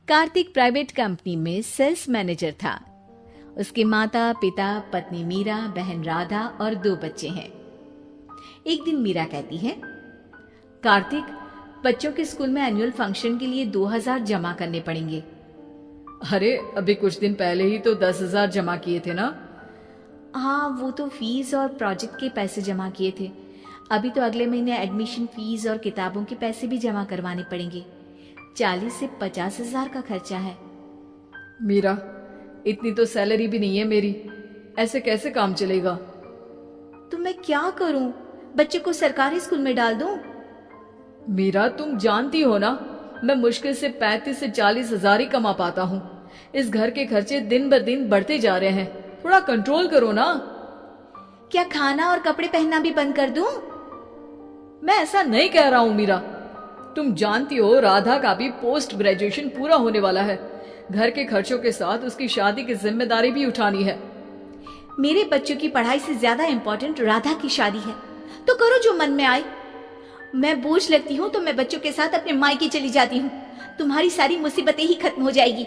Kartik private company में sales manager था। उसके माता पिता, पत्नी मीरा, बहन राधा और 2 बच्चे हैं। एक दिन मीरा कहती है, कार्तिक, बच्चों के स्कूल में एनुअल फंक्शन के लिए 2000 जमा करने पड़ेंगे। अरे अभी कुछ दिन पहले ही तो 10,000 जमा किए थे ना। हाँ, वो तो फीस और प्रोजेक्ट के पैसे जमा किए थे। अभी तो अगले महीने एडमिशन फीस और किताबों के पैसे भी जमा करवाने पड़ेंगे। 40 से 50,000 का खर्चा है। मीरा, इतनी तो सैलरी भी नहीं है मेरी, ऐसे कैसे काम चलेगा? तो मैं क्या करूं? बच्चे को सरकारी स्कूल में डाल दूं? मीरा, तुम जानती हो ना, मैं मुश्किल से 35 से 40,000 ही कमा पाता हूँ। इस घर के खर्चे दिन ब दिन बढ़ते जा रहे हैं, थोड़ा कंट्रोल करो ना। क्या खाना और कपड़े पहनना भी बंद कर दूं? मैं ऐसा नहीं कह रहा हूँ मीरा। तुम जानती हो राधा का भी पोस्ट ग्रेजुएशन पूरा होने वाला है। घर के खर्चों के साथ उसकी शादी की जिम्मेदारी भी उठानी है। मेरे बच्चों की पढ़ाई से ज्यादा इम्पोर्टेंट राधा की शादी है, तो करो जो मन में आए। मैं बोझ लगती हूँ तो मैं बच्चों के साथ अपने मायके चली जाती हूँ। तुम्हारी सारी मुसीबतें ही खत्म हो जाएगी।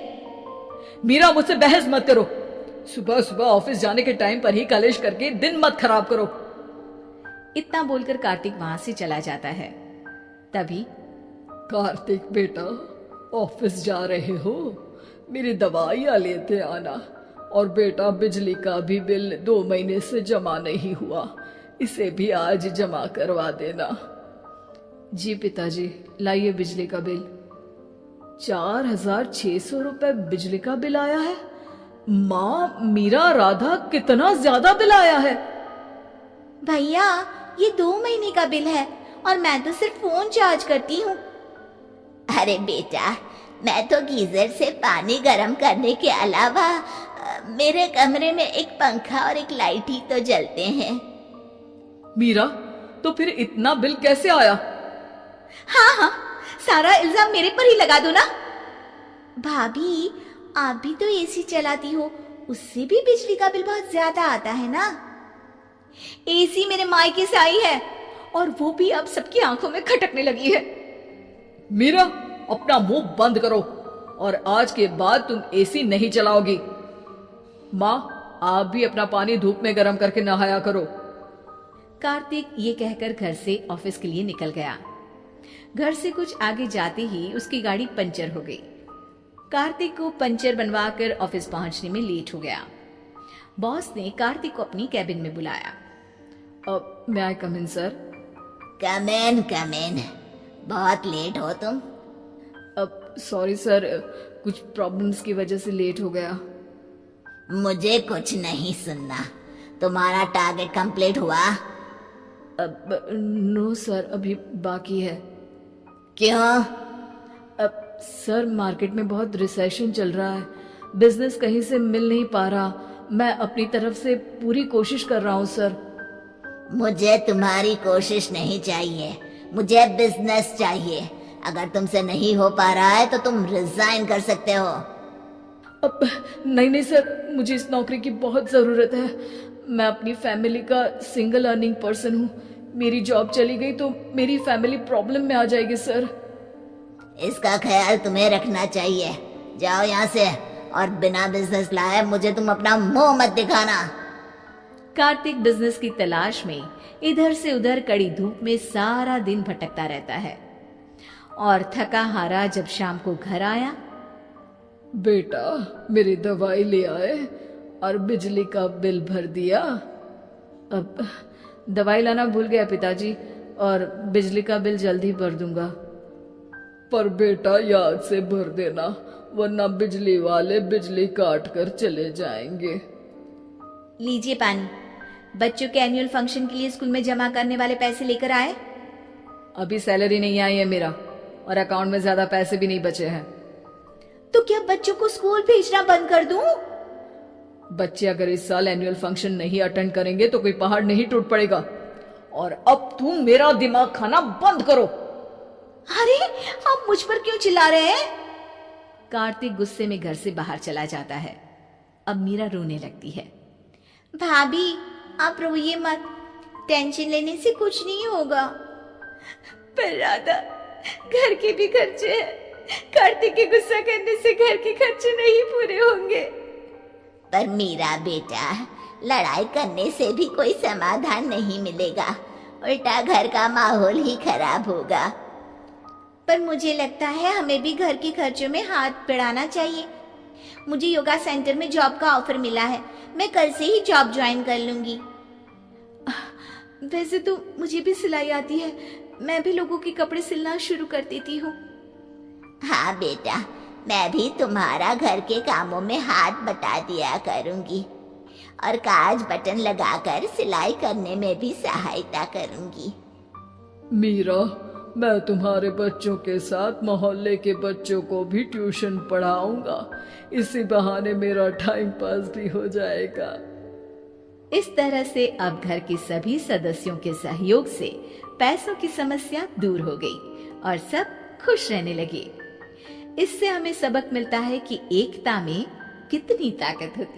मीरा, मुझसे बहस मत करो। सुबह सुबह ऑफिस जाने के टाइम पर ही कलेश करके दिन मत खराब करो। इतना बोलकर कार्तिक वहां से चला जाता है। तभी, कार्तिक बेटा, ऑफिस जा रहे हो? मेरी दवाइयाँ लेते आना। और बेटा, बिजली का भी बिल 2 महीने से जमा नहीं हुआ, इसे भी आज जमा करवा देना। जी पिताजी, लाइए बिजली का बिल। 4,600 रुपए बिजली का बिल आया है। माँ, मीरा, राधा, कितना ज्यादा बिल आया है। भैया, ये 2 महीने का बिल है और मैं तो सिर्फ फोन चार्ज करती हूँ। अरे बेटा, मैं तो गीजर से पानी गर्म करने के अलावा मेरे कमरे में एक पंखा और एक लाइट ही तो जलते हैं। मीरा, तो फिर इतना बिल कैसे आया? हाँ, सारा इल्जाम मेरे पर ही लगा दो ना। भाभी, आप भी तो एसी चलाती हो, उससे भी बिजली का बिल बहुत ज्यादा आता है ना। एसी मेरे मायके से आई है और वो भी अब सबकी आंखों में खटकने लगी है। मीरा, अपना मुंह बंद करो और आज के बाद तुम एसी नहीं चलाओगी। माँ, आप भी अपना पानी धूप में गर्म करके नहाया करो। कार्तिक ये कहकर घर से ऑफिस के लिए निकल गया। घर से कुछ आगे जाते ही उसकी गाड़ी पंचर हो गई। कार्तिक को पंचर बनवाकर ऑफिस पहुंचने में लेट हो गया। बॉस ने कार्तिक को अपनी कैबिन में बुलाया। may I come in, sir? Come in. बहुत लेट हो तुम। सॉरी सर, कुछ प्रॉब्लम्स की वजह से लेट हो गया। मुझे कुछ नहीं सुनना। तुम्हारा टारगेट कंप्लीट हुआ? नो सर, अभी बाकी है। क्यों? सर, मार्केट में बहुत रिसेशन चल रहा है, बिजनेस कहीं से मिल नहीं पा रहा। मैं अपनी तरफ से पूरी कोशिश कर रहा हूँ सर। मुझे तुम्हारी कोशिश नहीं चाहिए, मुझे बिजनेस चाहिए। अगर तुमसे नहीं हो पा रहा है तो तुम रिजाइन कर सकते हो। नहीं सर, मुझे इस नौकरी की बहुत जरूरत है। मैं अपनी फैमिली का सिंगल अर्निंग पर्सन हूँ। मेरी जॉब चली गई तो मेरी फैमिली प्रॉब्लम में आ जाएगी सर। इसका ख्याल तुम्हें रखना चाहिए। जाओ यहाँ से, और बिना बिजनेस लाए मुझे तुम अपना मुंह मत दिखाना। कार्तिक बिजनेस की तलाश में इधर से उधर कड़ी धूप में सारा दिन भटकता रहता है और थका हारा जब शाम को घर आया। बेटा, मेरी दवाई ले आए और बिजली का बिल भर दिया? अब दवाई लाना भूल गया पिताजी, और बिजली का बिल जल्दी भर दूंगा। पर बेटा, याद से भर देना, वरना बिजली वाले बिजली काट कर चले जाएंगे। लीजिए पानी। बच्चों के एनुअल फंक्शन के लिए स्कूल में जमा करने वाले पैसे लेकर आए? अभी सैलरी नहीं आई है मेरा, और अकाउंट में ज्यादा पैसे भी नहीं बचे हैं। तो क्या बच्चों को स्कूल भेजना बंद कर दूं? बच्चे अगर इस साल एनुअल फंक्शन नहीं अटेंड करेंगे तो कोई पहाड़ नहीं टूट पड़ेगा। और अब तुम मेरा दिमाग खाना बंद करो। अरे, आप मुझ पर क्यों चिल्ला रहे हैं? कार्तिक गुस्से में घर से बाहर चला जाता है। अब मीरा रोने लगती है। भाभी, आप रोइए मत, टेंशन लेने से कुछ नहीं होगा। पर राधा, घर के भी खर्चे हैं, कार्तिक के गुस्सा करने से घर के खर्चे नहीं पूरे होंगे। पर मेरा बेटा, लड़ाई करने से भी कोई समाधान नहीं मिलेगा, उल्टा घर का माहौल ही खराब होगा। पर मुझे लगता है हमें भी घर के खर्चों में हाथ बढ़ाना चाहिए। मुझे योगा सेंटर में जॉब का ऑफर मिला है, मैं कल से ही जॉब ज्वाइन कर लूंगी। वैसे तो मुझे भी सिलाई आती है, मैं भी लोगों के कपड़े सिलना शुरू कर देती हूँ। हाँ बेटा, मैं भी तुम्हारा घर के कामों में हाथ बटा दिया करूंगी और काज बटन लगाकर सिलाई करने में भी सहायता करूंगी। मीरा, मैं तुम्हारे बच्चों के साथ मोहल्ले के बच्चों को भी ट्यूशन पढ़ाऊंगा। इसी बहाने मेरा टाइम पास भी हो जाएगा। इस तरह से अब घर के सभी सदस्यों के सहयोग से पैसों की समस्या दूर हो गई और सब खुश रहने लगे। इससे हमें सबक मिलता है कि एकता में कितनी ताकत होती है।